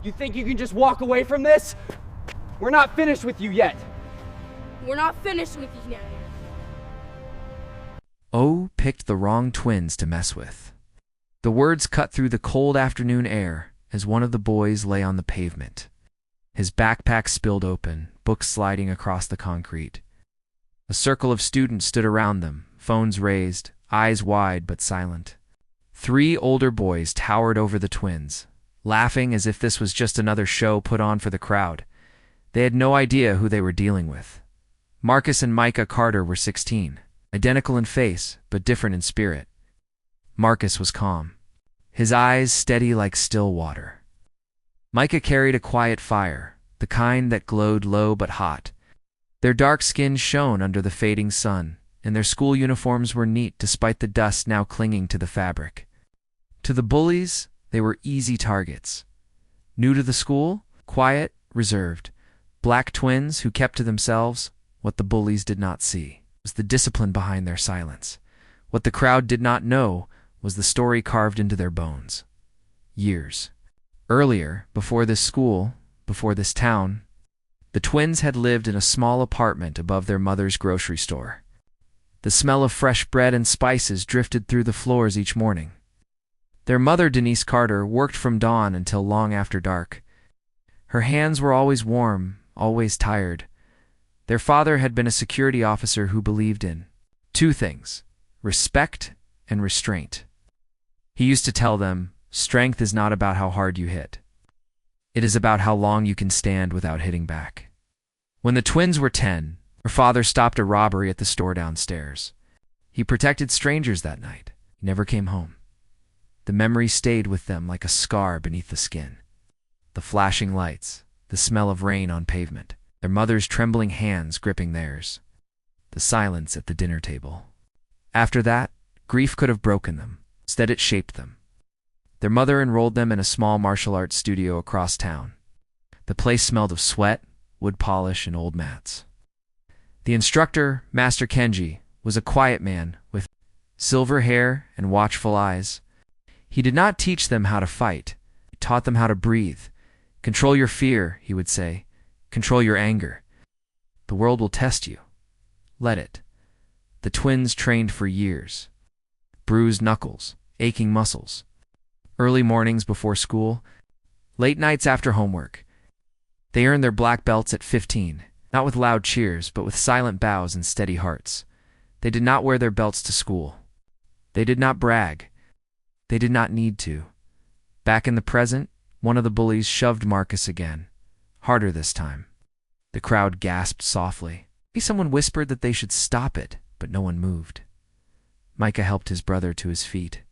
You think you can just walk away from this? We're not finished with you yet. We're not finished with you yet. O picked the wrong twins to mess with. The words cut through the cold afternoon air as one of the boys lay on the pavement. His backpack spilled open, books sliding across the concrete. A circle of students stood around them, phones raised, eyes wide but silent. 3 older boys towered over the twins, laughing as if this was just another show put on for the crowd. They had no idea who they were dealing with. Marcus and Micah Carter were 16, identical in face but different in spirit. Marcus was calm, his eyes steady like still water. Micah carried a quiet fire, the kind that glowed low but hot. Their dark skins shone under the fading sun, and their school uniforms were neat despite the dust now clinging to the fabric. To the bullies, they were easy targets. New to the school, quiet, reserved. Black twins who kept to themselves. What the bullies did not see was the discipline behind their silence. What the crowd did not know was the story carved into their bones. Years earlier, before this school, before this town, the twins had lived in a small apartment above their mother's grocery store. The smell of fresh bread and spices drifted through the floors each morning. Their mother, Denise Carter, worked from dawn until long after dark. Her hands were always warm, always tired. Their father had been a security officer who believed in 2 things: respect and restraint. He used to tell them, strength is not about how hard you hit. It is about how long you can stand without hitting back. When the twins were 10, her father stopped a robbery at the store downstairs. He protected strangers that night. He never came home. The memory stayed with them like a scar beneath the skin. The flashing lights, the smell of rain on pavement, their mother's trembling hands gripping theirs, the silence at the dinner table. After that, grief could have broken them. Instead, it shaped them. Their mother enrolled them in a small martial arts studio across town. The place smelled of sweat, wood polish, and old mats. The instructor, Master Kenji, was a quiet man with silver hair and watchful eyes. He did not teach them how to fight. He taught them how to breathe. Control your fear, he would say. Control your anger. The world will test you. Let it. The twins trained for years. Bruised knuckles, aching muscles. Early mornings before school, late nights after homework. They earned their black belts at 15, not with loud cheers, but with silent bows and steady hearts. They did not wear their belts to school. They did not brag. They did not need to. Back in the present, one of the bullies shoved Marcus again, harder this time. The crowd gasped softly. Maybe someone whispered that they should stop it, but no one moved. Micah helped his brother to his feet.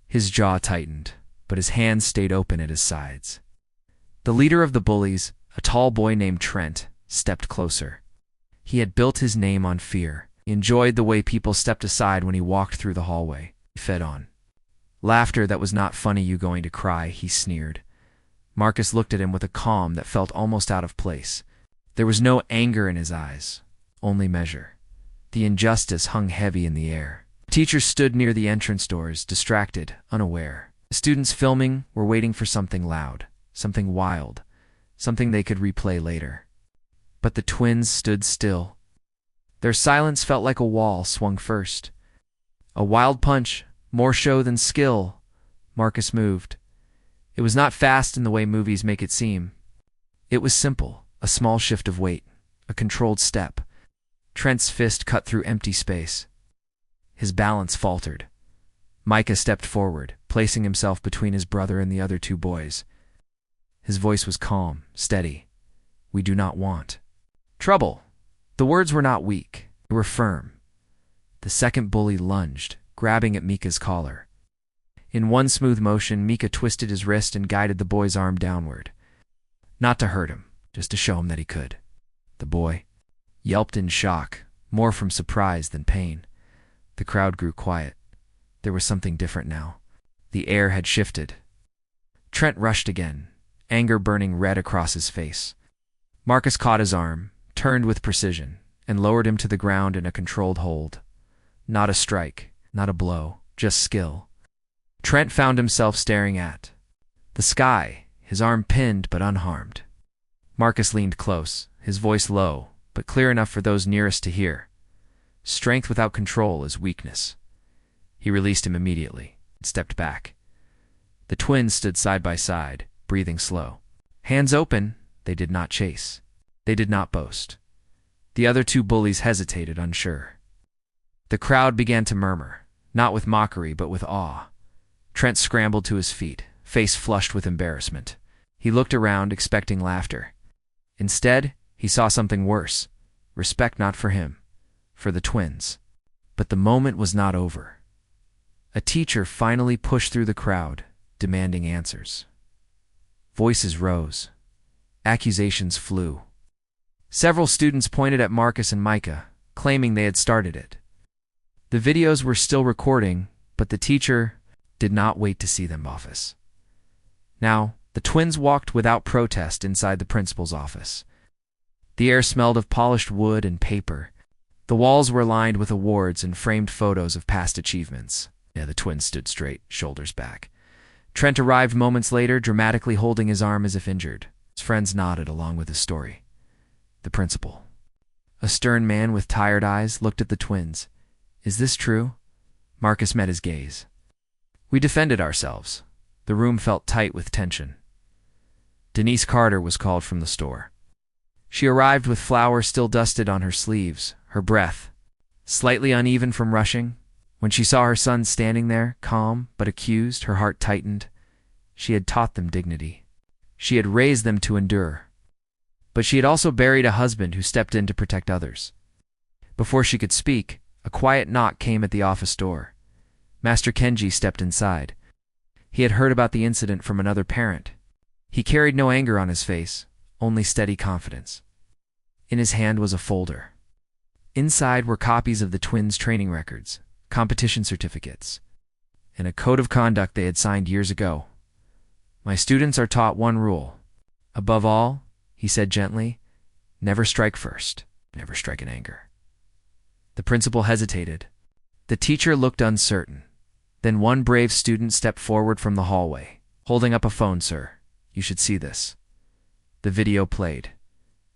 His jaw tightened, but his hands stayed open at his sides. The leader of the bullies, a tall boy named Trent, stepped closer. He had built his name on fear. He enjoyed the way people stepped aside when he walked through the hallway. He fed on laughter that was not funny. You going to cry, he sneered. Marcus looked at him with a calm that felt almost out of place. There was no anger in his eyes, only measure. The injustice hung heavy in the air. Teachers stood near the entrance doors, distracted, unaware. The students filming were waiting for something loud, something wild, something they could replay later. But the twins stood still. Their silence felt like a wall swung first. A wild punch, more show than skill. Marcus moved. It was not fast in the way movies make it seem. It was simple, a small shift of weight, a controlled step. Trent's fist cut through empty space. His balance faltered. Micah stepped forward, placing himself between his brother and the other 2 boys. His voice was calm, steady. We do not want trouble. The words were not weak. They were firm. The second bully lunged, grabbing at Mika's collar. In one smooth motion, Mika twisted his wrist and guided the boy's arm downward. Not to hurt him, just to show him that he could. The boy yelped in shock, more from surprise than pain. The crowd grew quiet. There was something different now. The air had shifted. Trent rushed again, anger burning red across his face. Marcus caught his arm, turned with precision, and lowered him to the ground in a controlled hold. Not a strike, not a blow, just skill. Trent found himself staring at the sky, his arm pinned but unharmed. Marcus leaned close, his voice low, but clear enough for those nearest to hear. Strength without control is weakness. He released him immediately and stepped back. The twins stood side by side, breathing slow. Hands open, they did not chase. They did not boast. The other two bullies hesitated, unsure. The crowd began to murmur, not with mockery but with awe. Trent scrambled to his feet, face flushed with embarrassment. He looked around, expecting laughter. Instead, he saw something worse. Respect not for him, for the twins. But the moment was not over. A teacher finally pushed through the crowd, demanding answers. Voices rose. Accusations flew. Several students pointed at Marcus and Micah, claiming they had started it. The videos were still recording, but the teacher did not wait to see them office. Now, the twins walked without protest inside the principal's office. The air smelled of polished wood and paper. The walls were lined with awards and framed photos of past achievements. The twins stood straight, shoulders back. Trent arrived moments later, dramatically holding his arm as if injured. His friends nodded along with his story. The principal, a stern man with tired eyes, looked at the twins. Is this true? Marcus met his gaze. We defended ourselves. The room felt tight with tension. Denise Carter was called from the store. She arrived with flour still dusted on her sleeves, her breath slightly uneven from rushing. When she saw her sons standing there, calm but accused, her heart tightened. She had taught them dignity. She had raised them to endure. But she had also buried a husband who stepped in to protect others. Before she could speak, a quiet knock came at the office door. Master Kenji stepped inside. He had heard about the incident from another parent. He carried no anger on his face, only steady confidence. In his hand was a folder. Inside were copies of the twins' training records, competition certificates, and a code of conduct they had signed years ago. My students are taught one rule. Above all, he said gently, never strike first, never strike in anger. The principal hesitated. The teacher looked uncertain. Then one brave student stepped forward from the hallway, holding up a phone. Sir, you should see this. The video played.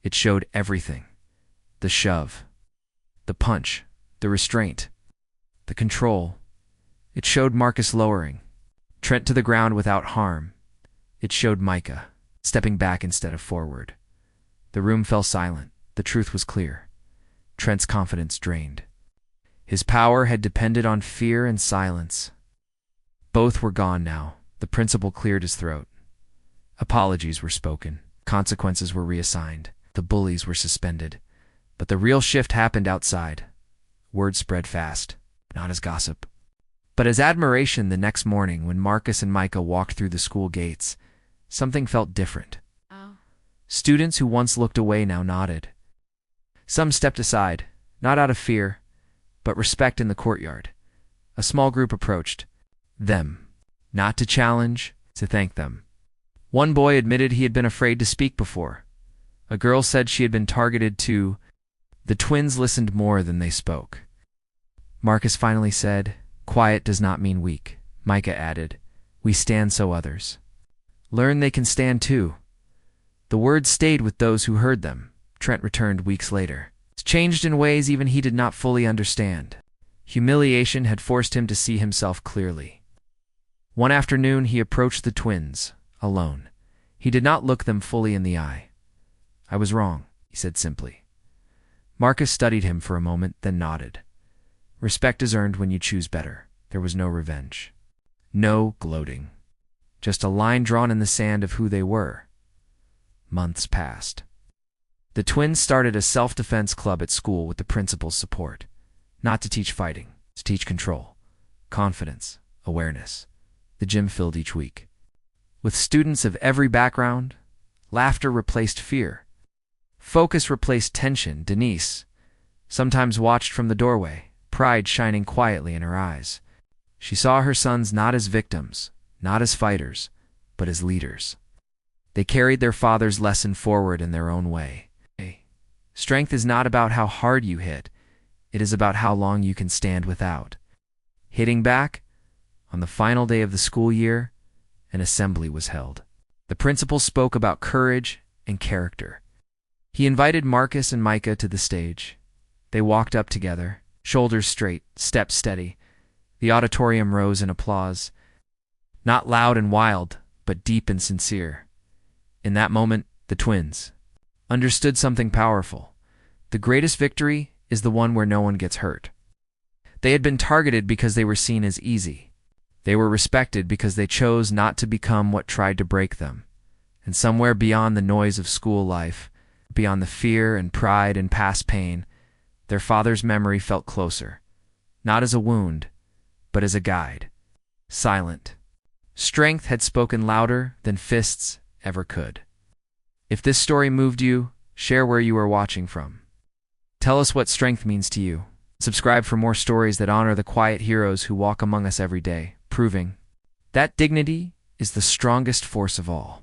It showed everything. The shove, the punch, the restraint, the control. It showed Marcus lowering Trent to the ground without harm. It showed Micah stepping back instead of forward. The room fell silent. The truth was clear. Trent's confidence drained. His power had depended on fear and silence. Both were gone now. The principal cleared his throat. Apologies were spoken. Consequences were reassigned. The bullies were suspended. But the real shift happened outside. Word spread fast, not as gossip, but as admiration. The next morning, when Marcus and Micah walked through the school gates, something felt different. Oh. Students who once looked away now nodded. Some stepped aside, not out of fear, but respect in the courtyard. A small group approached them, not to challenge, to thank them. One boy admitted he had been afraid to speak before. A girl said she had been targeted too. The twins listened more than they spoke. Marcus finally said, quiet does not mean weak. Micah added, we stand so others learn they can stand too. The words stayed with those who heard them. Trent returned weeks later. It's changed in ways even he did not fully understand. Humiliation had forced him to see himself clearly. One afternoon he approached the twins, alone. He did not look them fully in the eye. I was wrong, he said simply. Marcus studied him for a moment, then nodded. Respect is earned when you choose better. There was no revenge. No gloating. Just a line drawn in the sand of who they were. Months passed. The twins started a self-defense club at school with the principal's support. Not to teach fighting, to teach control, confidence, awareness. The gym filled each week. With students of every background, laughter replaced fear. Focus replaced tension. Denise sometimes watched from the doorway, pride shining quietly in her eyes. She saw her sons not as victims, not as fighters, but as leaders. They carried their father's lesson forward in their own way. Strength is not about how hard you hit. It is about how long you can stand without. Hitting back, on the final day of the school year, an assembly was held. The principal spoke about courage and character. He invited Marcus and Micah to the stage. They walked up together, shoulders straight, steps steady. The auditorium rose in applause. Not loud and wild, but deep and sincere. In that moment, the twins understood something powerful. The greatest victory is the one where no one gets hurt. They had been targeted because they were seen as easy. They were respected because they chose not to become what tried to break them. And somewhere beyond the noise of school life, beyond the fear and pride and past pain, their father's memory felt closer. Not as a wound, but as a guide. Silent. Strength had spoken louder than fists ever could. If this story moved you, share where you are watching from. Tell us what strength means to you. Subscribe for more stories that honor the quiet heroes who walk among us every day, proving that dignity is the strongest force of all.